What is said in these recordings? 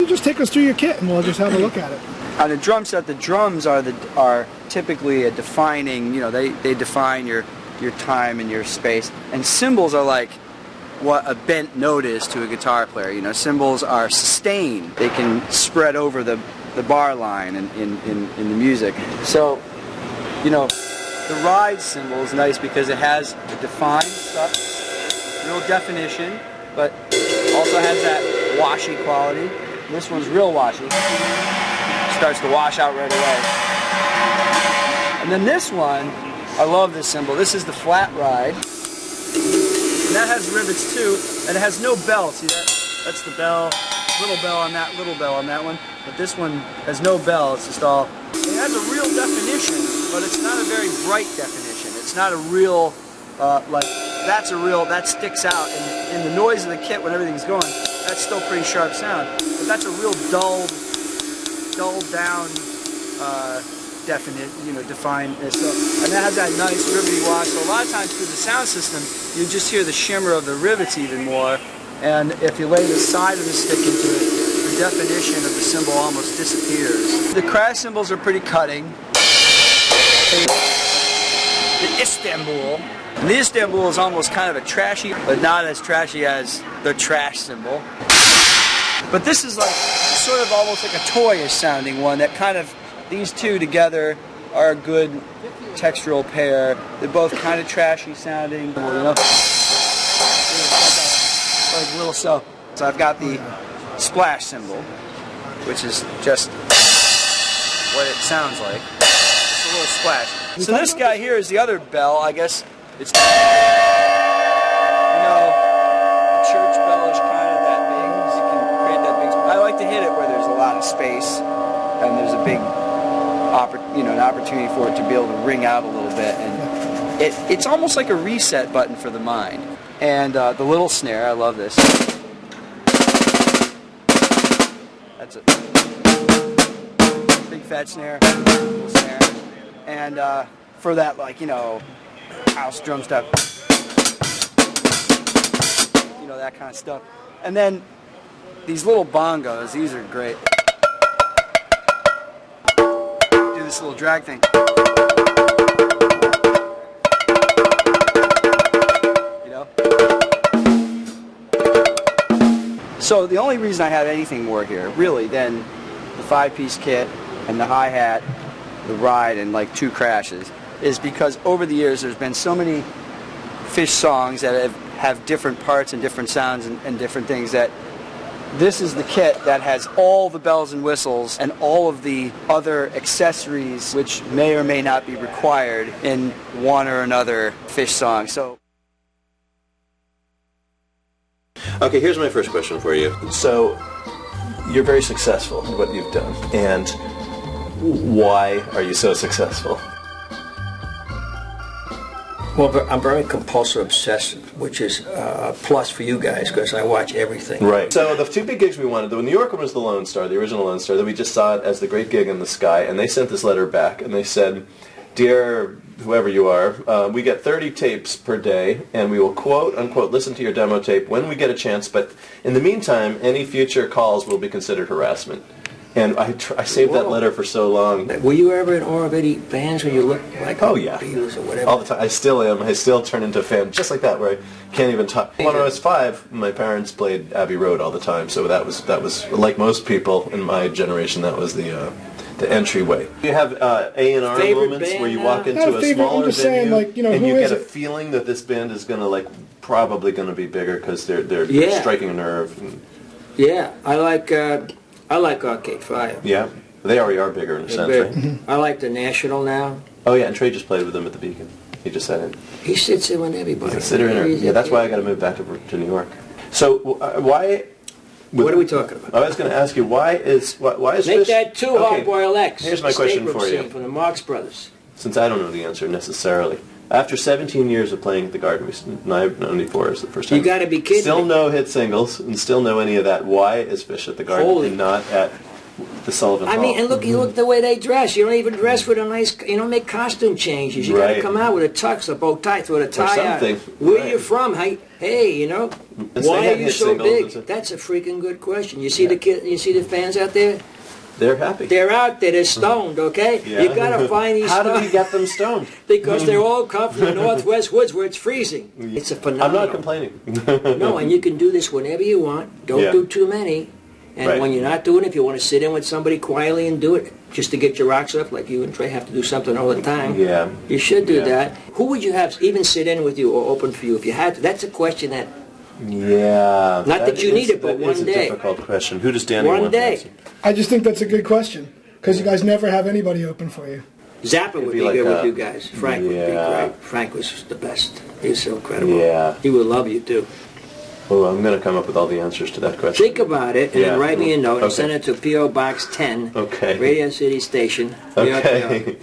You just take us through your kit and we'll just have a look at it. On the drum set, the drums are typically a defining, you know, they define your time and your space. And cymbals are like what a bent note is to a guitar player. You know, cymbals are sustained. They can spread over the bar line in the music. So, you know, the ride cymbal is nice because it has a defined stuff, real definition, but also has that washy quality. This one's real washy. Starts to wash out right away. And then this one, I love this cymbal. This is the flat ride. And that has rivets too, and it has no bell. See that? That's the bell, little bell on that, little bell on that one. But this one has no bell, it's just all... It has a real definition, but it's not a very bright definition. It's not a real, like, that's a real, that sticks out. And in the noise of the kit when everything's going, that's still pretty sharp sound. But that's a real dulled down, definite, you know, defined. So, and that has that nice rivety wash. So a lot of times through the sound system, you just hear the shimmer of the rivets even more. And if you lay the side of the stick into it, the definition of the cymbal almost disappears. The crash cymbals are pretty cutting. The Istanbul. And the Istanbul is almost kind of a trashy, but not as trashy as the trash cymbal. But this is like sort of almost like a toyish sounding one that kind of, these two together are a good textural pair. They're both kind of trashy sounding, you know. Like little so I've got the splash cymbal, which is just what it sounds like. It's a little splash. So this guy here is the other bell, I guess. It's, you know, the church bell is kind of that big. You can create that big. I like to hit it where there's a lot of space and there's a big, an opportunity for it to be able to ring out a little bit, and it's almost like a reset button for the mind. And the little snare, I love this. That's a big fat snare, little snare, and for that, like, you know, house drum stuff, you know, that kind of stuff. And then these little bongos, these are great. Do this little drag thing. You know? So the only reason I have anything more here, really, than the 5-piece kit and the hi-hat, the ride, and like 2 crashes, is because over the years there's been so many Phish songs that have different parts and different sounds and different things, that this is the kit that has all the bells and whistles and all of the other accessories which may or may not be required in one or another Phish song. So, okay, here's my first question for you. So, you're very successful in what you've done, and why are you so successful? Well, I'm very compulsive obsessive, which is a plus for you guys because I watch everything. Right. So the 2 big gigs we wanted, the New York one was the Lone Star, the original Lone Star, that we just saw it as the great gig in the sky, and they sent this letter back, and they said, "Dear whoever you are, we get 30 tapes per day, and we will quote, unquote, listen to your demo tape when we get a chance, but in the meantime, any future calls will be considered harassment." And I saved that letter for so long. Were you ever in awe of any bands when you look like Beatles or whatever? All the time. I still am. I still turn into a fan just like that, where I can't even talk. When I was 5, my parents played Abbey Road all the time, so that was like most people in my generation, that was the entryway. You have A&R moments where you walk into a smaller venue, like, you know, and you get a feeling that this band is going to probably going to be bigger because they're striking a nerve. Yeah, I like Arcade Fire. Yeah, they already are bigger in a sense, right? I like the National now. Oh yeah, and Trey just played with them at the Beacon. He just sat in. He sits in with everybody. He's a sitter in. Yeah, that's why I got to move back to New York. So why? What are we talking about? I was going to ask you why is Make Phish, that 2 Hard-Boiled Eggs. Here's my question for you. From the Marx Brothers. Since I don't know the answer necessarily, after 17 years of playing at the Garden, I've known before is the first time. You got to be kidding Still me. no hit singles and still no any of that. Why is Phish at the Garden and not at the Sullivan I Hall. mean, and look the way they dress. You don't even dress with a nice, you don't make costume changes. You got to come out with a tux, a bow tie, throw a tie out. Where are you from? Hey, you know, why are you so big? That's a freaking good question. You see you see the fans out there? They're happy. They're out there. They're stoned, okay? Yeah. You got to find these How do we get them stoned? Because they're all come from the Northwest Woods where it's freezing. It's a phenomenon. I'm not complaining. No, and you can do this whenever you want. Don't do too many. And when you're not doing it, if you want to sit in with somebody quietly and do it, just to get your rocks up, like you and Trey have to do something all the time, you should do that. Who would you have even sit in with you or open for you if you had to? That's a question that... Yeah. Not that you need it, but one day. That is a difficult question. Who does Danny want to answer? I just think that's a good question, because you guys never have anybody open for you. Zappa would be like good with you guys. Frank would be great. Frank was the best. He was so incredible. Yeah. He would love you, too. Well, I'm going to come up with all the answers to that question. Think about it, and then write me a note and send it to P.O. Box 10, Radio City Station,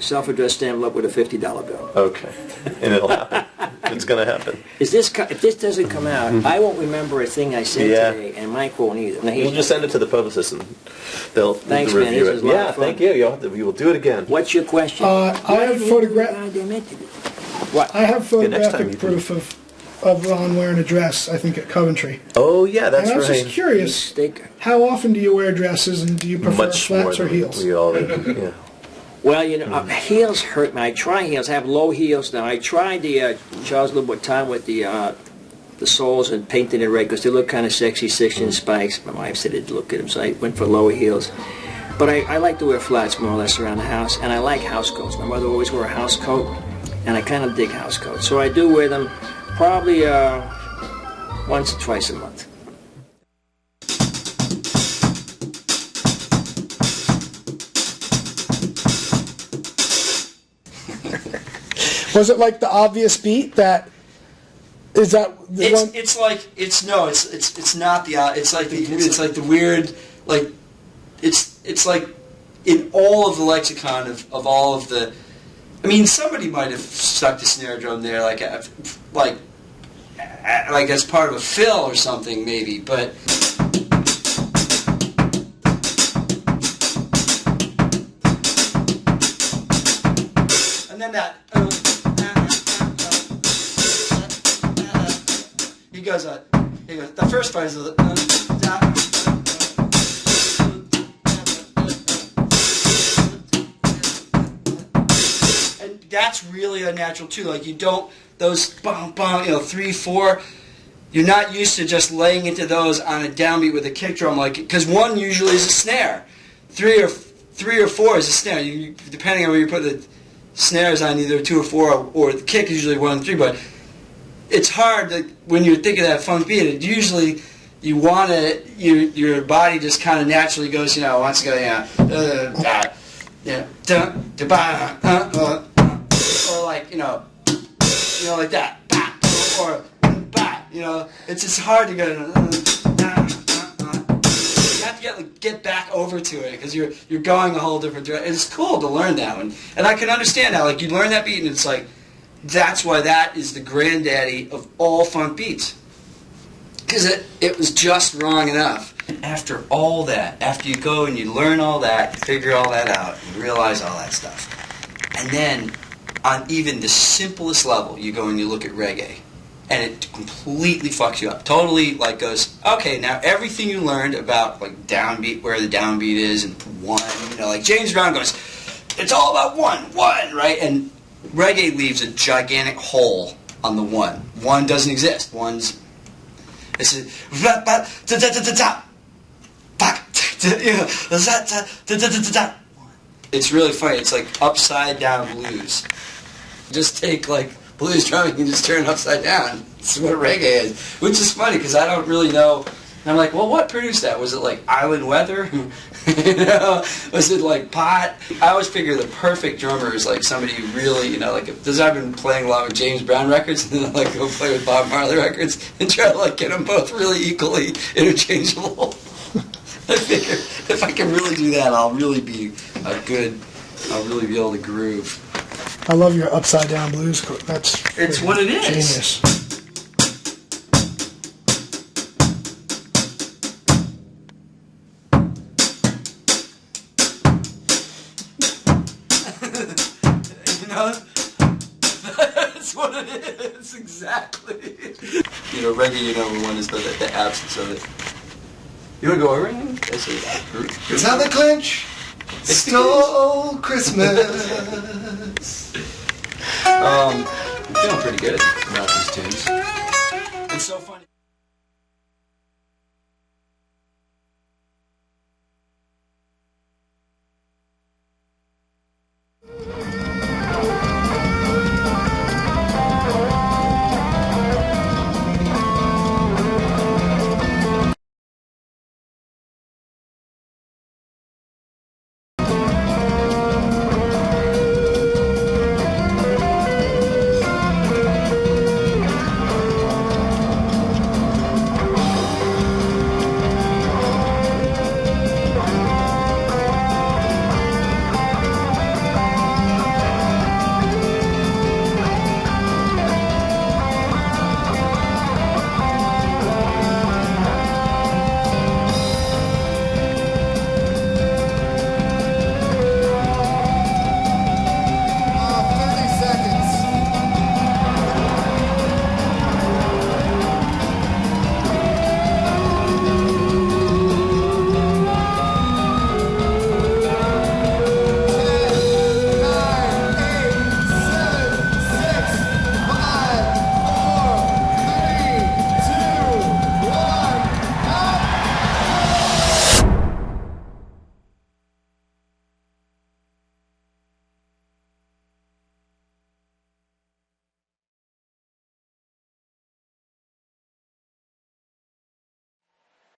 self-addressed envelope with a $50 bill. Okay. And it'll happen. It's going to happen. If this doesn't come out, I won't remember a thing I said today, and Mike won't either. Now, You'll just send it to the publicist, and they'll Thanks, review man. This it. is a lot of fun. Thank you. We will do it again. What's your question? I have What? I have photographic proof of Ron wearing a dress, I think, at Coventry. Oh, yeah, that's and I was right. just curious, how often do you wear dresses, and do you prefer Much flats more or than heels? we all do. Well, you know, heels hurt me. I try heels. I have low heels now. I tried the Charles Louboutin with the soles and painted it red because they look kind of sexy, 6-inch spikes. My wife said it'd look good, so I went for lower heels. But I like to wear flats more or less around the house, and I like house coats. My mother always wore a house coat, and I kind of dig house coats. So I do wear them probably once or twice a month. Was it like the obvious beat that? Is that the one? It's like it's not the it's like the weird like it's like in all of the lexicon of all of the. I mean, somebody might have stuck the snare drum there like as part of a fill or something maybe, but. And then that. He goes, the first part is and that's really unnatural too. Like you don't, those bum, 3, 4, you're not used to just laying into those on a downbeat with a kick drum, like, because 1 usually is a snare. 3 or 4 is a snare. Depending on where you put the snares on, either 2 or 4, or the kick is usually 1 and 3, but it's hard to, when you're thinking of that funk beat, it usually you want to, your body just kind of naturally goes, wants to go, or like, like that, or, it's just hard to go, you have to get back over to it, because you're going a whole different direction. It's cool to learn that one, and I can understand how, like, you learn that beat, and it's like, that's why that is the granddaddy of all funk beats. Because it was just wrong enough. After all that, after you go and you learn all that, figure all that out, you realize all that stuff. And then, on even the simplest level, you go and you look at reggae. And it completely fucks you up. Totally, like, goes, okay, now everything you learned about, like, downbeat, where the downbeat is, and 1, like James Brown goes, it's all about 1, right? And reggae leaves a gigantic hole on the 1. 1 doesn't exist. It's really funny. It's like upside down blues. Just take like blues drumming and just turn it upside down. That's what reggae is. Which is funny because I don't really know. I'm like, well, what produced that? Was it like Island Weather? Was it like Pot? I always figure the perfect drummer is like somebody who really, like, because I've been playing a lot with James Brown records, and then like go play with Bob Marley records and try to like get them both really equally interchangeable. I figure if I can really do that, I'll really be able to groove. I love your upside down blues. It's what it is. Genius. You know, reggae, number one is the absence of it. You want to go over anything? It's how the Clinch stole Christmas. I'm feeling pretty good about these tunes. It's so funny.